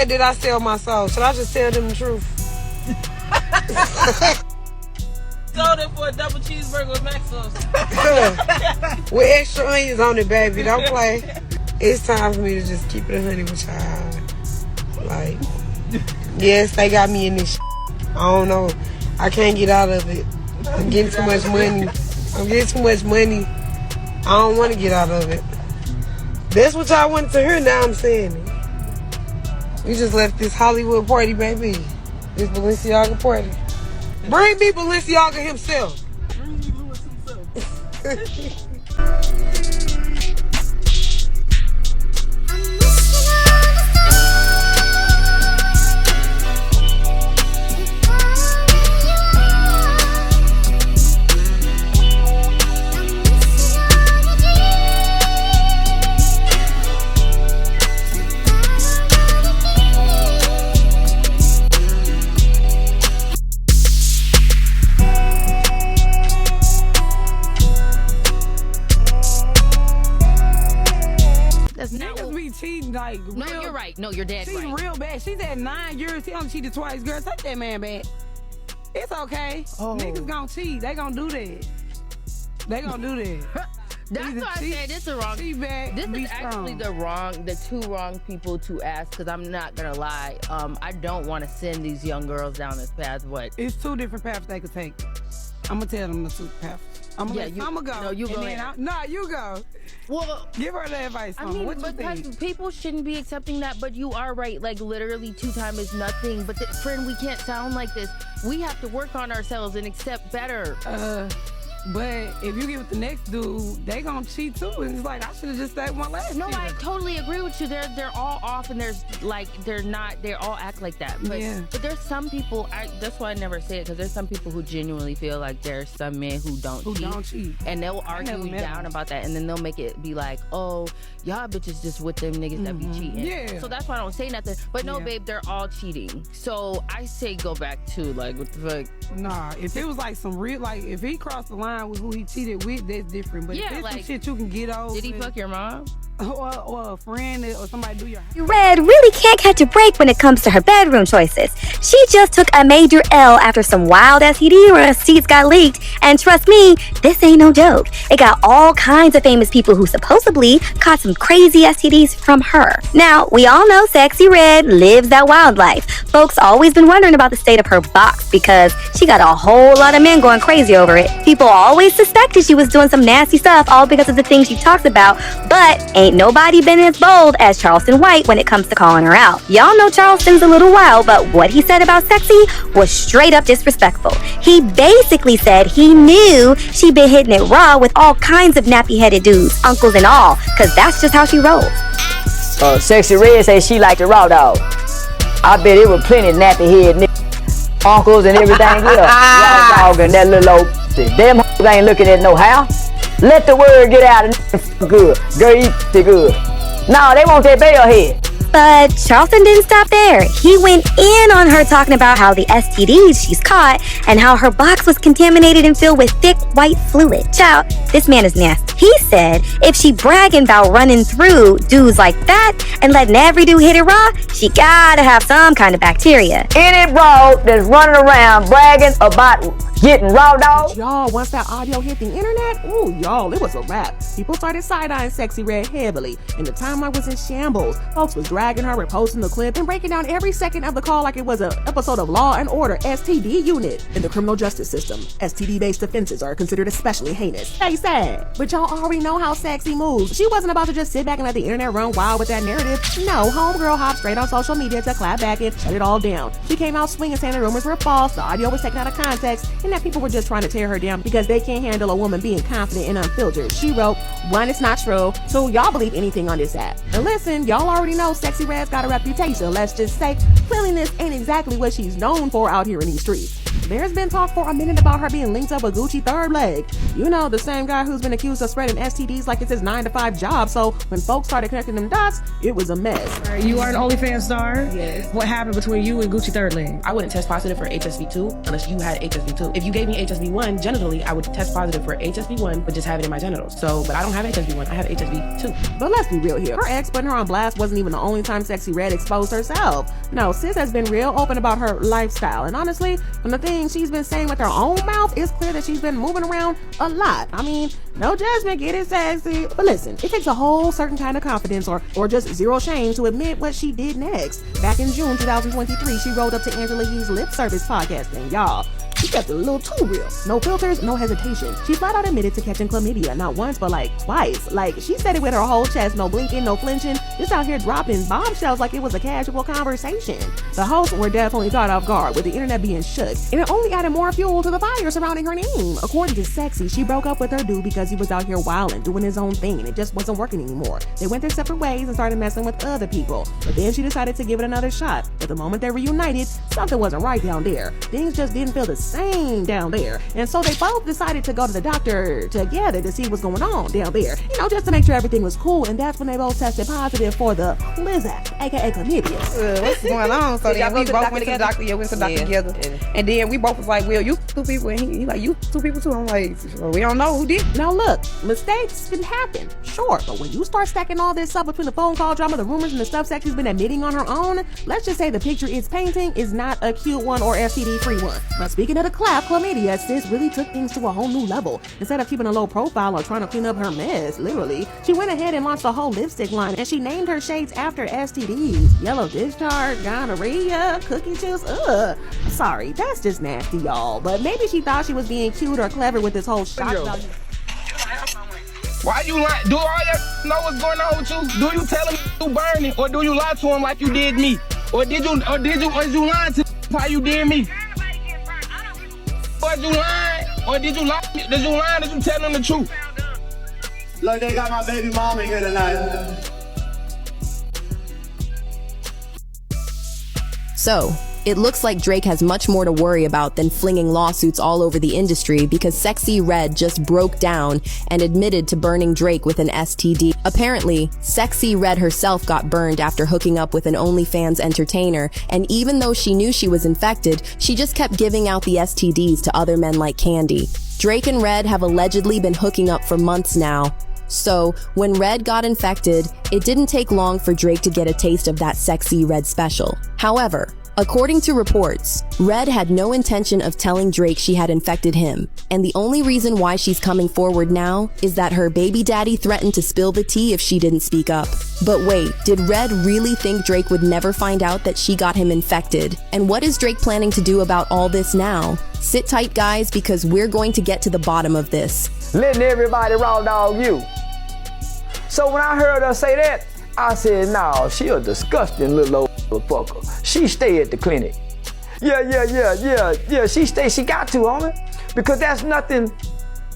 did I sell my soul? Should I just tell them the truth? Sold it for a double cheeseburger with mac sauce. With extra onions on it, baby. Don't play. It's time for me to just keep it 100 with y'all. Like, yes, they got me in this shit. I don't know. I can't get out of it. I'm getting too much money. I don't want to get out of it. That's what y'all wanted to hear, now I'm saying it. We just left this Hollywood party, baby. This Balenciaga party. Bring me Balenciaga himself. Bring me Lewis himself. Cheating like real. No, you're right. No, you're dead right. She's real bad. She's at 9 years. He only cheated twice. Girl, take that man back. It's okay. Oh. Niggas gonna cheat. They gonna do that. They gonna do that. That's why I said this is wrong. Cheat back, this be is actually strong. the two wrong people to ask. Because I'm not gonna lie. I don't want to send these young girls down this path. But it's two different paths they could take. I'm gonna tell them the two paths. I'm gonna go. No, you go. No, you go. Well, give her the advice. I mean, what you think? People shouldn't be accepting that, but you are right. Like, literally, 2 times is nothing. But, friend, we can't sound like this. We have to work on ourselves and accept better. But if you get with the next dude, they gonna cheat too. And it's like, I should have just stayed with my last No, cheater. I totally agree with you. They're all off, and there's like they all act like that. But, but there's some people. That's why I never say it, because there's some people who genuinely feel like there's some men who don't cheat, and they'll argue you down about that, and then they'll make it be like, oh, y'all bitches just with them niggas that be cheating. Yeah. So that's why I don't say nothing. But no, babe, they're all cheating. So I say go back to like what the fuck. Nah, if it was like some real, like if he crossed the line with who he cheated with, that's different. But if it's some shit you can get over. Did he fuck your mom? Or a friend or somebody do your house. Red really can't catch a break when it comes to her bedroom choices. She just took a major L after some wild STD receipts got leaked, and trust me, this ain't no joke. It got all kinds of famous people who supposedly caught some crazy STDs from her. Now, we all know Sexy Red lives that wild life. Folks always been wondering about the state of her box because she got a whole lot of men going crazy over it. People always suspected she was doing some nasty stuff all because of the things she talks about, but ain't nobody been as bold as Charleston White when it comes to calling her out. Y'all know Charleston's a little wild, but what he said about Sexy was straight up disrespectful. He basically said he knew she been hitting it raw with all kinds of nappy-headed dudes, uncles and all, cause that's just how she rolls. Sexy Red say she like the raw dog. I bet it was plenty nappy-head niggas, uncles and everything else. Raw dog and that little old shit. Them hoes ain't looking at no house. Let the word get out and good. Girl, eat good. No, they want that bell head. But Charleston didn't stop there. He went in on her talking about how the STDs she's caught and how her box was contaminated and filled with thick white fluid. Child, this man is nasty. He said if she bragging about running through dudes like that and letting every dude hit it raw, she gotta have some kind of bacteria. Any bro that's running around bragging about getting raw dog. Y'all, once that audio hit the internet, ooh, y'all, it was a wrap. People started side-eyeing Sexy Red heavily, and the timeline was in shambles. Folks was dragging her, reposting the clip, and breaking down every second of the call like it was an episode of Law and Order STD Unit. In the criminal justice system, STD-based offenses are considered especially heinous. They sad. But y'all already know how Sexy moves. She wasn't about to just sit back and let the internet run wild with that narrative. No, homegirl hopped straight on social media to clap back and shut it all down. She came out swinging, saying the rumors were false, the audio was taken out of context, and that people were just trying to tear her down because they can't handle a woman being confident and unfiltered. She wrote, 1, it's not true. 2, y'all believe anything on this app. And listen, y'all already know Sexy Red's got a reputation. Let's just say cleanliness ain't exactly what she's known for out here in these streets. there's been talk for a minute about her being linked up with Gucci third leg. You know, the same guy who's been accused of spreading STDs like it's his 9-to-5 job. So when folks started connecting them dots, it was a mess. You are an OnlyFans star? Yes. What happened between you and Gucci third leg? I wouldn't test positive for HSV2 unless you had HSV2. If you gave me HSV1 genitally, I would test positive for HSV1, but just have it in my genitals. So, but I don't have HSV1, I have HSV2. But let's be real here. Her ex putting her on blast wasn't even the only time Sexy Red exposed herself. No, sis has been real open about her lifestyle. And honestly, from the things she's been saying with her own mouth, it's clear that she's been moving around a lot. I mean, no judgment, get it sexy. But listen, it takes a whole certain kind of confidence or just zero shame to admit what she did next. Back in June 2023, she rolled up to Angela Yee's lip service podcasting. Y'all, she kept it a little too real. No filters, no hesitation. She flat out admitted to catching chlamydia, not once, but like twice. Like, she said it with her whole chest, no blinking, no flinching, just out here dropping bombshells like it was a casual conversation. The hosts were definitely caught off guard, with the internet being shook, and it only added more fuel to the fire surrounding her name. According to Sexy, she broke up with her dude because he was out here wilding, doing his own thing, and it just wasn't working anymore. They went their separate ways and started messing with other people, but then she decided to give it another shot. But the moment they reunited, something wasn't right down there. Things just didn't feel the same down there, and so they both decided to go to the doctor together to see what's going on down there, you know, just to make sure everything was cool. And that's when they both tested positive for the Lizard, aka chlamydia. What's going on? So then we both went to the doctor. Yeah, we went to the doctor together, and then we both was like, well, you two people, and he like, you two people too. I'm like, well, we don't know who did. Now look, mistakes can happen, sure, but when you start stacking all this up between the phone call drama, the rumors, and the stuff Sexy's been admitting on her own, let's just say the picture it's painting is not a cute one or STD-free one. But speaking of the clap, chlamydia, sis really took things to a whole new level. Instead of keeping a low profile or trying to clean up her mess, literally, she went ahead and launched a whole lipstick line, and she named her shades after STDs. Yellow discharge, gonorrhea, cookie juice, ugh. Sorry, that's just nasty, y'all. But maybe she thought she was being cute or clever with this whole shock value. Why you lie? Do all that know what's going on with you? Do you tell him you burning, or do you lie to him like you did me? Or did you lie to how you did me? Was you lying? Or did you lie? Did you lie? Did you tell him the truth? Look, they got my baby mama here tonight. So, it looks like Drake has much more to worry about than flinging lawsuits all over the industry, because Sexy Red just broke down and admitted to burning Drake with an STD. Apparently, Sexy Red herself got burned after hooking up with an OnlyFans entertainer, and even though she knew she was infected, she just kept giving out the STDs to other men like candy. Drake and Red have allegedly been hooking up for months now. So, when Red got infected, it didn't take long for Drake to get a taste of that Sexy Red special. However, according to reports, Red had no intention of telling Drake she had infected him, and the only reason why she's coming forward now is that her baby daddy threatened to spill the tea if she didn't speak up. But wait, did Red really think Drake would never find out that she got him infected? And what is Drake planning to do about all this now? Sit tight, guys, because we're going to get to the bottom of this. Letting everybody raw dog you. So when I heard her say that, I said, nah, she a disgusting little old motherfucker. She stay at the clinic. Yeah, she stay, she got to, homie. Because that's nothing.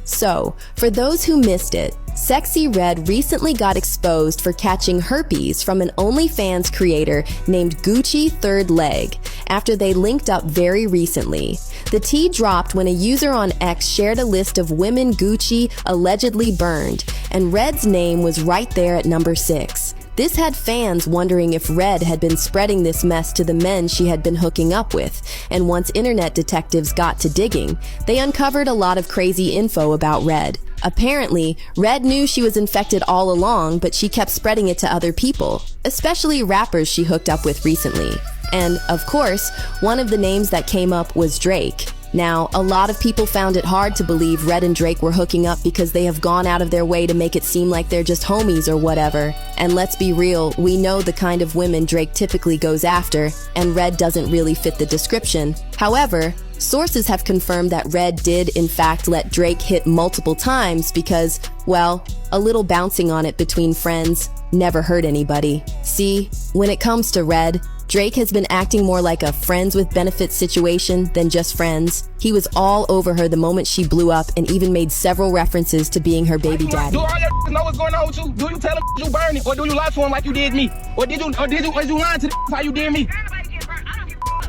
So, for those who missed it, Sexy Red recently got exposed for catching herpes from an OnlyFans creator named Gucci Third Leg after they linked up very recently. The tea dropped when a user on X shared a list of women Gucci allegedly burned, and Red's name was right there at number 6. This had fans wondering if Red had been spreading this mess to the men she had been hooking up with, and once internet detectives got to digging, they uncovered a lot of crazy info about Red. Apparently, Red knew she was infected all along, but she kept spreading it to other people, especially rappers she hooked up with recently. And, of course, one of the names that came up was Drake. Now, a lot of people found it hard to believe Red and Drake were hooking up because they have gone out of their way to make it seem like they're just homies or whatever. And let's be real, we know the kind of women Drake typically goes after, and Red doesn't really fit the description. However, sources have confirmed that Red did in fact let Drake hit multiple times because, well, a little bouncing on it between friends never hurt anybody. See, when it comes to Red, Drake has been acting more like a friends with benefits situation than just friends. He was all over her the moment she blew up and even made several references to being her baby daddy. Do all your know what's going on with you? Do you tell him you burning, or do you lie to him like you did me? Or did you lie to how you did me?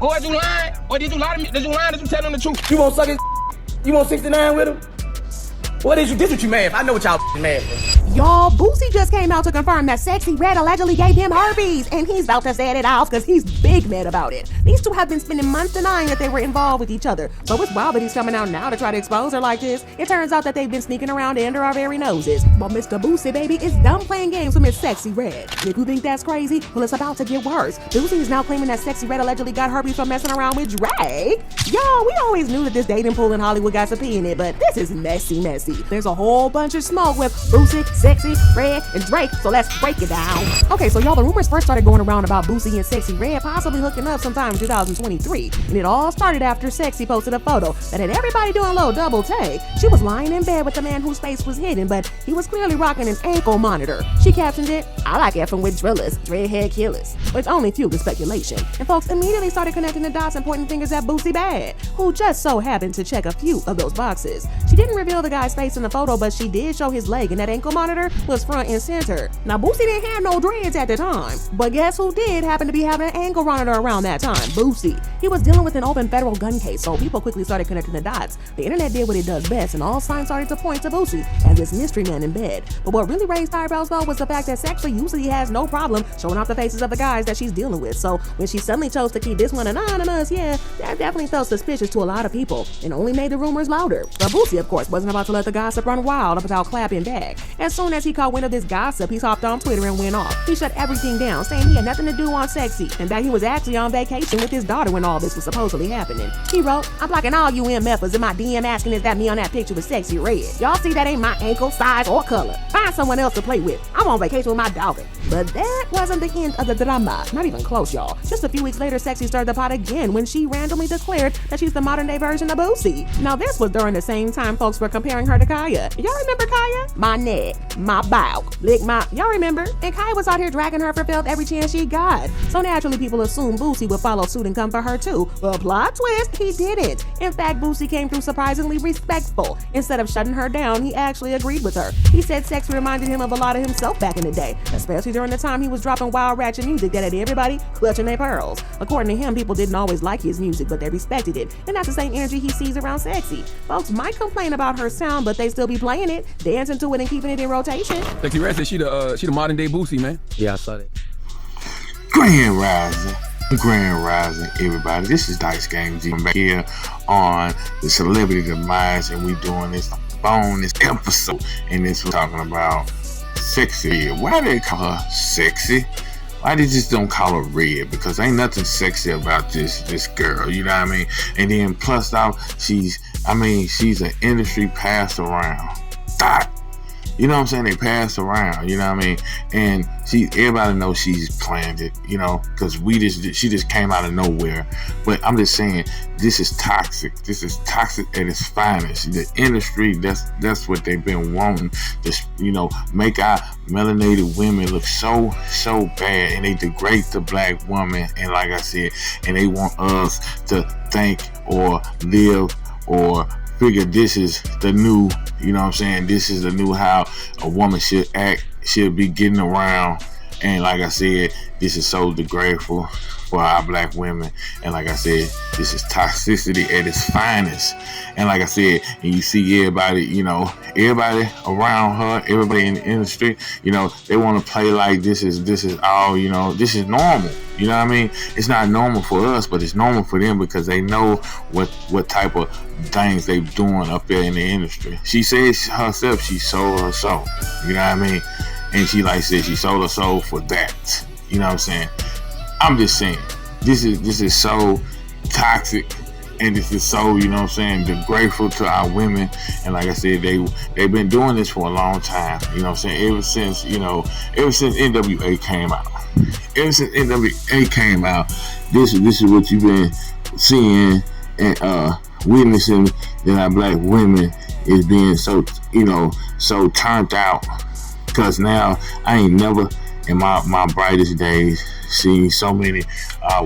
Or is you lying? Or did you lie to me? Did you lie? Did you tell him the truth? You want sucking? You want 69 with him? What is you? This what you mad for? I know what y'all mad for. Y'all, Boosie just came out to confirm that Sexy Red allegedly gave him herpes, and he's about to set it off because he's big mad about it. These two have been spending months denying that they were involved with each other, so it's wild that he's coming out now to try to expose her like this. It turns out that they've been sneaking around under our very noses. But Mr. Boosie, baby, is done playing games with Miss Sexy Red. And if you think that's crazy, well, it's about to get worse. Boosie is now claiming that Sexy Red allegedly got herpes from messing around with Drake. Y'all, we always knew that this dating pool in Hollywood got some pee in it, but this is messy. There's a whole bunch of smoke with Boosie, Sexy Red, and Drake, so let's break it down. Okay, so y'all, the rumors first started going around about Boosie and Sexy Red possibly hooking up sometime in 2023, and it all started after Sexy posted a photo that had everybody doing a little double take. She was lying in bed with the man whose face was hidden, but he was clearly rocking an ankle monitor. She captioned it, "I like effing with drillers, dreadhead killers," which only fueled the speculation, and folks immediately started connecting the dots and pointing fingers at Boosie Bad, who just so happened to check a few of those boxes. She didn't reveal the guy's face in the photo, but she did show his leg, and that ankle monitor was front and center. Now, Boosie didn't have no dreads at the time, but guess who did happen to be having an ankle monitor around that time? Boosie. He was dealing with an open federal gun case, so people quickly started connecting the dots. The internet did what it does best, and all signs started to point to Boosie as this mystery man in bed. But what really raised eyebrows, though, was the fact that Sexy usually has no problem showing off the faces of the guys that she's dealing with. So when she suddenly chose to keep this one anonymous, yeah, that definitely felt suspicious to a lot of people and only made the rumors louder. But Boosie, of course, wasn't about to let the gossip run wild without clapping back. As soon as he caught wind of this gossip, he hopped on Twitter and went off. He shut everything down, saying he had nothing to do on Sexy and that he was actually on vacation with his daughter when all this was supposedly happening. He wrote, "I'm blocking all you MFers in my DM asking is that me on that picture with Sexy Red. Y'all see that ain't my ankle, size, or color. Find someone else to play with. I'm on vacation with my daughter." But that wasn't the end of the drama. Not even close, y'all. Just a few weeks later, Sexy stirred the pot again when she randomly declared that she's the modern day version of Boosie. Now this was during the same time folks were comparing her to Kaya. Y'all remember Kaya? My neck, my back, lick my... Y'all remember? And Kaya was out here dragging her for filth every chance she got. So naturally people assumed Boosie would follow suit and come for her too. But plot twist, he didn't. In fact, Boosie came through surprisingly respectful. Instead of shutting her down, he actually agreed with her. He said sex reminded him of a lot of himself back in the day, especially during the time he was dropping wild ratchet music that had everybody clutching their pearls. According to him, people didn't always like his music, but they respected it. And that's the same energy he sees around Sexy. Folks might complain about her sound, but they still be playing it, dancing to it, and keeping it in rotation. Sexy Red said she the modern day Boosie, man. Yeah, I saw that. Grand Rising, everybody. This is Dice Game G. I'm back here on the Celebrity Demise, and we doing this bonus episode. And this we're talking about Sexy. Why do they call her Sexy? Why they just don't call her Red? Because ain't nothing sexy about this girl, you know what I mean? And then plus out, she's an industry passed around. Thot. You know what I'm saying? They pass around, you know what I mean? And everybody knows she's planned it, you know, because she just came out of nowhere. But I'm just saying, this is toxic. This is toxic at its finest. The industry, that's what they've been wanting. Just, you know, make our melanated women look so bad, and they degrade the black woman. And like I said, and they want us to think or live or figure this is the new, you know what I'm saying, this is the new how a woman should act, should be getting around. And like I said, this is so degradeful for our black women. And like I said, this is toxicity at its finest. And like I said, and you see everybody, you know, everybody around her, everybody in the industry, you know, they want to play like this is all, you know, this is normal. You know what I mean? It's not normal for us, but it's normal for them because they know what type of things they doing up there in the industry. She says herself she sold her soul. You know what I mean? And she like said she sold her soul for that. You know what I'm saying? I'm just saying, this is so toxic, and this is so, you know what I'm saying, degradeful to our women. And like I said, they've been doing this for a long time. You know what I'm saying? Ever since NWA came out. Ever since NWA came out, this is what you've been seeing and witnessing, that our black women is being so, you know, so turned out. Because now I ain't never in my brightest days seen so many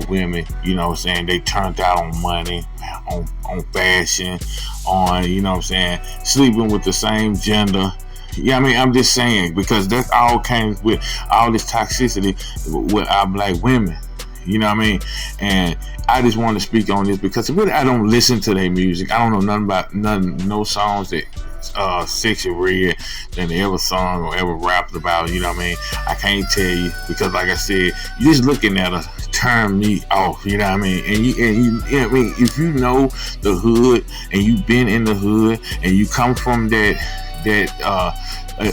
women, you know what I'm saying, they turned out on money, on fashion, on, you know what I'm saying, sleeping with the same gender. Yeah, I mean, I'm just saying, because that all came with all this toxicity with our black women. You know what I mean? And I just want to speak on this because really I don't listen to their music. I don't know nothing about no songs that Sexy Red than they ever sung or ever rapped about. You know what I mean? I can't tell you because, like I said, you just looking at her turn me off. You know what I mean? And you know what I mean? If you know the hood and you've been in the hood and you come from that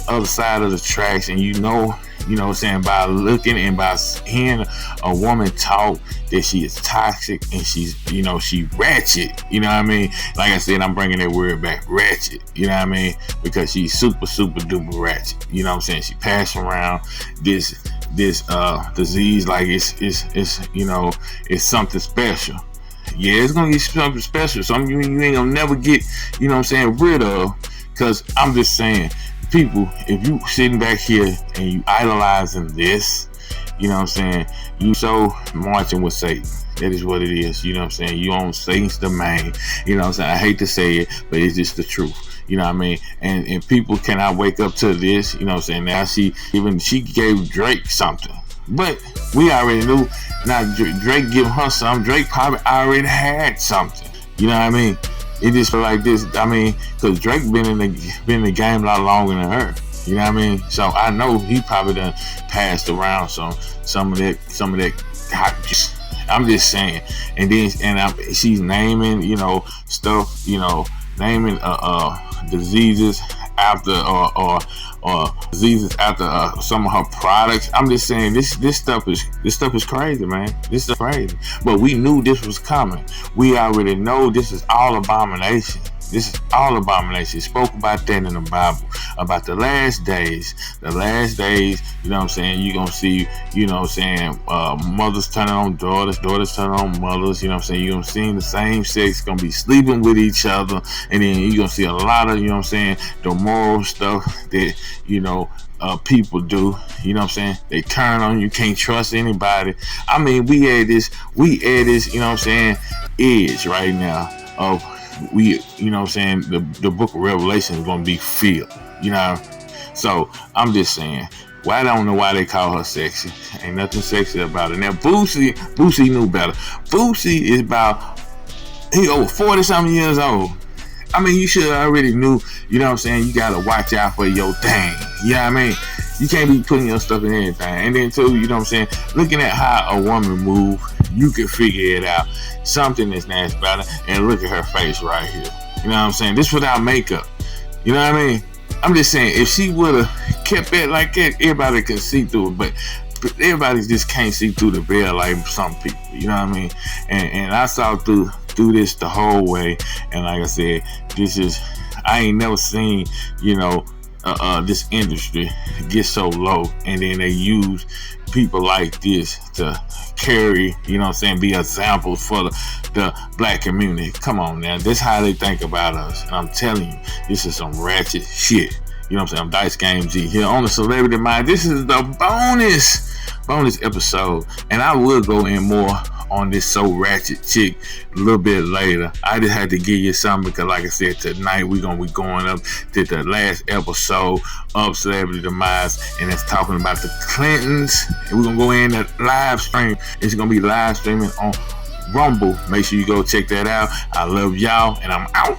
other side of the tracks, and you know what I'm saying, by looking and by hearing a woman talk, that she is toxic and she's, she ratchet. You know what I mean? Like I said, I'm bringing that word back, ratchet. You know what I mean? Because she's super, super duper ratchet. You know what I'm saying? She passing around this disease like it's something special. Yeah, it's gonna get something special. Something you ain't gonna never get, rid of. Cause I'm just saying, people, if you sitting back here and you idolizing this, you know what I'm saying, you so marching with Satan. That is what it is. You know what I'm saying? You on Satan's domain. You know what I'm saying? I hate to say it, but it's just the truth. You know what I mean? And people cannot wake up to this. You know what I'm saying? Now she gave Drake something. But we already knew. Now Drake giving her something. Drake probably already had something. You know what I mean? It just feel like this. I mean, because Drake been in the game a lot longer than her. You know what I mean? So I know he probably done passed around some of that hot. I'm just saying. And then she's naming stuff. Naming diseases after or diseases after some of her products. I'm just saying this stuff is crazy, man. This is crazy. But we knew this was coming. We already know this is all abomination. This is all abomination. It spoke about that in the Bible, about the last days. The last days, you know what I'm saying, you're going to see, mothers turning on daughters, daughters turning on mothers, you know what I'm saying, you're going to see the same sex going to be sleeping with each other, and then you're going to see a lot of, the moral stuff that, people do, you know what I'm saying, they turn on you, can't trust anybody. I mean, we had this, edge right now of, the book of Revelation is going to be filled, so I'm just saying, well, I don't know why they call her sexy. Ain't nothing sexy about it. Now Boosie knew better. Boosie is he over 40 something years old. I mean, you should already knew, you know what I'm saying, you gotta watch out for your thing. You know what I mean? You can't be putting your stuff in anything. And then too, you know what I'm saying, looking at how a woman move, you can figure it out. Something is nasty about it. And look at her face right here. You know what I'm saying? This without makeup. You know what I mean? I'm just saying, if she would have kept it like that, everybody can see through it. But everybody just can't see through the veil like some people. You know what I mean? And I saw through this the whole way. And like I said, I ain't never seen, this industry get so low, and then they use people like this to carry, you know what I'm saying, be examples for the black community. Come on now, this how they think about us. And I'm telling you, this is some ratchet shit. You know what I'm saying? I'm Dice Game G here on the Celebrity Mind. This is the bonus episode, and I will go in more on this so ratchet chick a little bit later. I just had to give you something because, like I said, tonight we're gonna be going up to the last episode of Celebrity Demise, and it's talking about the Clintons, and we're gonna go in that live stream. It's gonna be live streaming on Rumble. Make sure you go check that out. I love y'all, and I'm out.